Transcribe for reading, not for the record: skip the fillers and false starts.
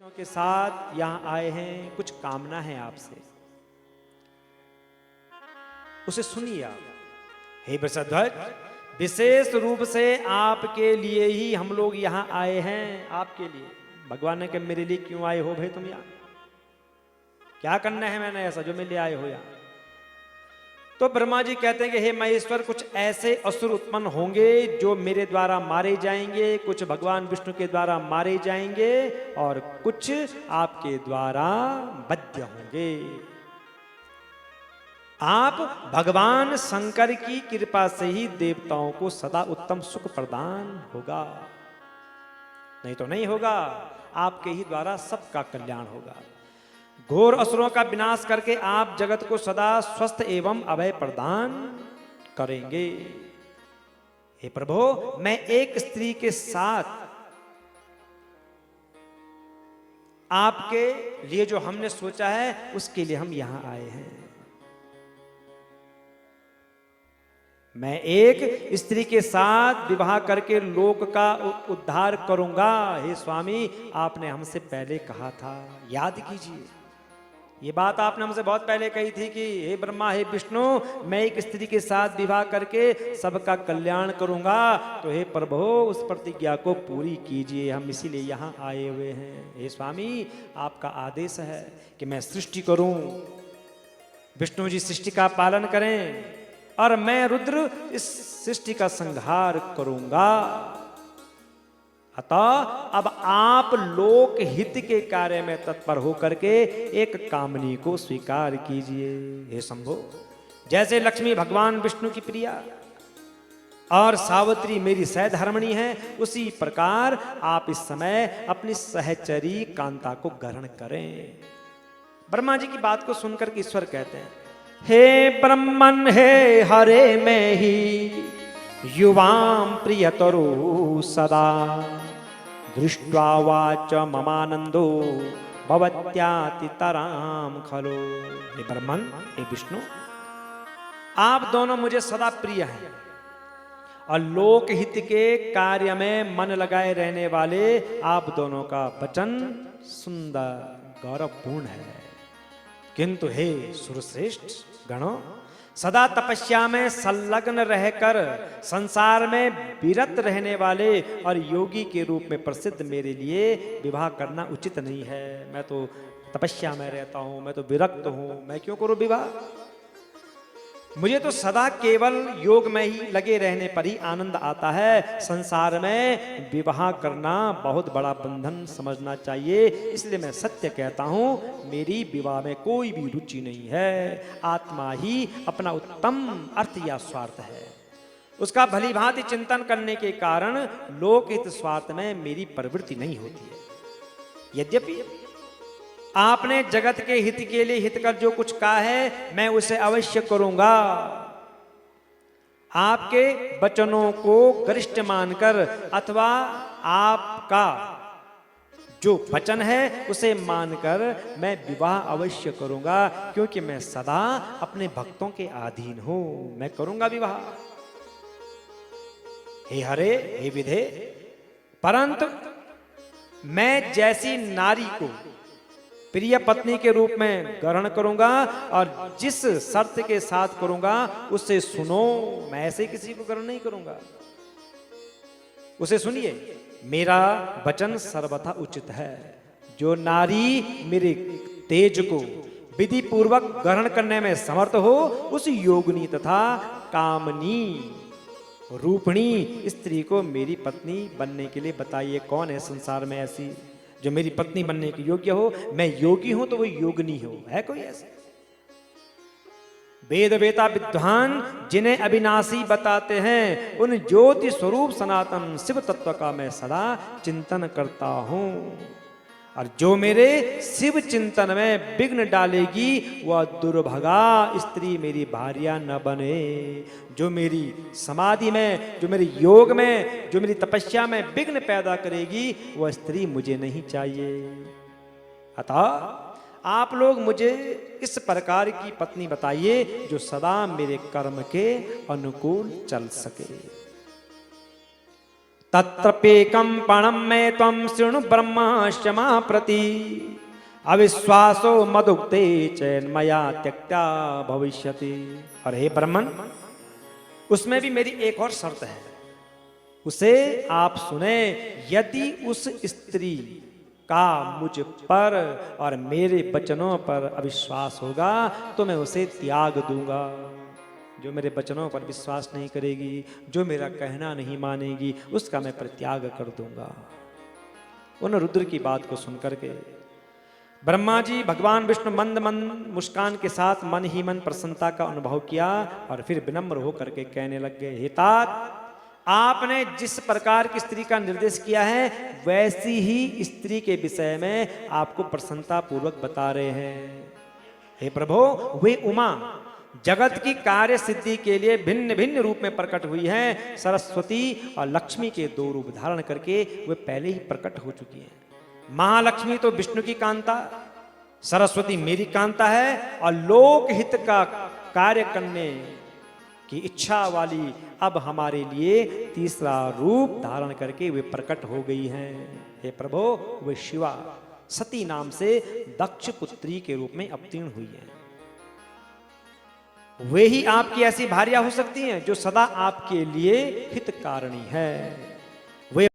के साथ यहाँ आए हैं, कुछ कामना है आपसे, उसे सुनिए आप। हे वृषध्वज, विशेष रूप से आपके लिए ही हम लोग यहाँ आए हैं, आपके लिए। भगवान ने कहा मेरे लिए क्यों आए हो भाई तुम यहाँ, क्या करना है मैंने ऐसा जो मेरे लिए आए हो यहाँ। तो ब्रह्मा जी कहते हैं कि हे महेश्वर, कुछ ऐसे असुर उत्पन्न होंगे जो मेरे द्वारा मारे जाएंगे, कुछ भगवान विष्णु के द्वारा मारे जाएंगे और कुछ आपके द्वारा वध्य होंगे। आप भगवान शंकर की कृपा से ही देवताओं को सदा उत्तम सुख प्रदान होगा, नहीं तो नहीं होगा। आपके ही द्वारा सबका कल्याण होगा। घोर असुरों का विनाश करके आप जगत को सदा स्वस्थ एवं अभय प्रदान करेंगे। हे प्रभु, मैं एक स्त्री के साथ आपके लिए जो हमने सोचा है उसके लिए हम यहां आए हैं। मैं एक स्त्री के साथ विवाह करके लोक का उद्धार करूंगा। हे स्वामी, आपने हमसे पहले कहा था, याद कीजिए, ये बात आपने हमसे बहुत पहले कही थी कि हे ब्रह्मा, हे विष्णु, मैं एक स्त्री के साथ विवाह करके सबका कल्याण करूंगा। तो हे प्रभु, उस प्रतिज्ञा को पूरी कीजिए, हम इसीलिए यहाँ आए हुए हैं। हे स्वामी, आपका आदेश है कि मैं सृष्टि करूं, विष्णु जी सृष्टि का पालन करें और मैं रुद्र इस सृष्टि का संहार करूंगा। अतः अब आप लोक हित के कार्य में तत्पर होकर के एक कामनी को स्वीकार कीजिए। हे शंभो, जैसे लक्ष्मी भगवान विष्णु की प्रिया और सावित्री मेरी सहधर्मणी है, उसी प्रकार आप इस समय अपनी सहचरी कांता को ग्रहण करें। ब्रह्मा जी की बात को सुनकर के ईश्वर कहते हैं, हे ब्रह्मन हे हरे में ही युवाम प्रियतरो सदा दृष्ट्वा वाच ममानंदो भवत्यातितराम खलो। हे ब्रह्मन, हे विष्णु, आप दोनों मुझे सदा प्रिय हैं और लोक हित के कार्य में मन लगाए रहने वाले आप दोनों का वचन सुंदर गौरवपूर्ण है। किंतु हे सुरश्रेष्ठ गणों, सदा तपस्या में संलग्न रहकर संसार में विरत रहने वाले और योगी के रूप में प्रसिद्ध मेरे लिए विवाह करना उचित नहीं है। मैं तो तपस्या में रहता हूं, मैं तो विरक्त हूं, मैं क्यों करूं विवाह। मुझे तो सदा केवल योग में ही लगे रहने पर ही आनंद आता है। संसार में विवाह करना बहुत बड़ा बंधन समझना चाहिए। इसलिए मैं सत्य कहता हूं, मेरी विवाह में कोई भी रुचि नहीं है। आत्मा ही अपना उत्तम अर्थ या स्वार्थ है, उसका भली भांति चिंतन करने के कारण लोकहित स्वार्थ में मेरी प्रवृत्ति नहीं होती है। यद्यपि आपने जगत के हित के लिए हितकर जो कुछ कहा है, मैं उसे अवश्य करूंगा। आपके वचनों को गरिष्ठ मानकर अथवा आपका जो वचन है उसे मानकर मैं विवाह अवश्य करूंगा, क्योंकि मैं सदा अपने भक्तों के अधीन हूं। मैं करूंगा विवाह। हे हरे, हे विधे, परंतु मैं जैसी नारी को प्रिय पत्नी के रूप में ग्रहण करूंगा और जिस शर्त के साथ करूंगा उससे सुनो। मैं ऐसे किसी को ग्रहण नहीं करूंगा, उसे सुनिए। मेरा वचन सर्वथा उचित है। जो नारी मेरे तेज को विधि पूर्वक ग्रहण करने में समर्थ हो, उस योगिनी तथा कामनी रूपणी स्त्री को मेरी पत्नी बनने के लिए बताइए। कौन है संसार में ऐसी जो मेरी पत्नी बनने के योग्य हो। मैं योगी हूं तो वो योगिनी हो, है कोई ऐसा? वेद वेता विद्वान जिन्हें अविनाशी बताते हैं, उन ज्योति स्वरूप सनातन शिव तत्व का मैं सदा चिंतन करता हूं। और जो मेरे शिव चिंतन में विघ्न डालेगी वह दुर्भगा स्त्री मेरी भार्या न बने। जो मेरी समाधि में, जो मेरे योग में, जो मेरी तपस्या में विघ्न पैदा करेगी वह स्त्री मुझे नहीं चाहिए। अतः आप लोग मुझे इस प्रकार की पत्नी बताइए जो सदा मेरे कर्म के अनुकूल चल सके। तत्रपेकम पणम में त्वं शृणु ब्रह्मश्चमा प्रति अविश्वासो मदुक्ते चैन्मया त्यक्ता भविष्यति। और हे ब्राह्मण, उसमें भी मेरी एक और शर्त है, उसे आप सुने। यदि उस स्त्री का मुझ पर और मेरे वचनों पर अविश्वास होगा तो मैं उसे त्याग दूंगा। जो मेरे वचनों पर विश्वास नहीं करेगी, जो मेरा कहना नहीं मानेगी, उसका मैं परित्याग कर दूंगा। उन रुद्र की बात को सुनकर के ब्रह्मा जी भगवान विष्णु मंद मंद मुस्कान के साथ मन ही मन प्रसन्नता का अनुभव किया और फिर विनम्र होकर के कहने लग गए, हे तात, आपने जिस प्रकार की स्त्री का निर्देश किया है वैसी ही स्त्री के विषय में आपको प्रसन्नता पूर्वक बता रहे हैं। हे प्रभु, वे उमा जगत की कार्य सिद्धि के लिए भिन्न भिन्न रूप में प्रकट हुई हैं। सरस्वती और लक्ष्मी के दो रूप धारण करके वे पहले ही प्रकट हो चुकी हैं। महालक्ष्मी तो विष्णु की कांता, सरस्वती मेरी कांता है और लोक हित का कार्य करने की इच्छा वाली अब हमारे लिए तीसरा रूप धारण करके वे प्रकट हो गई हैं। हे प्रभु, वे शिवा सती नाम से दक्ष पुत्री के रूप में अवतीर्ण हुई हैं। वे ही आपकी ऐसी भार्या हो सकती हैं जो सदा आपके लिए हितकारिणी है। वे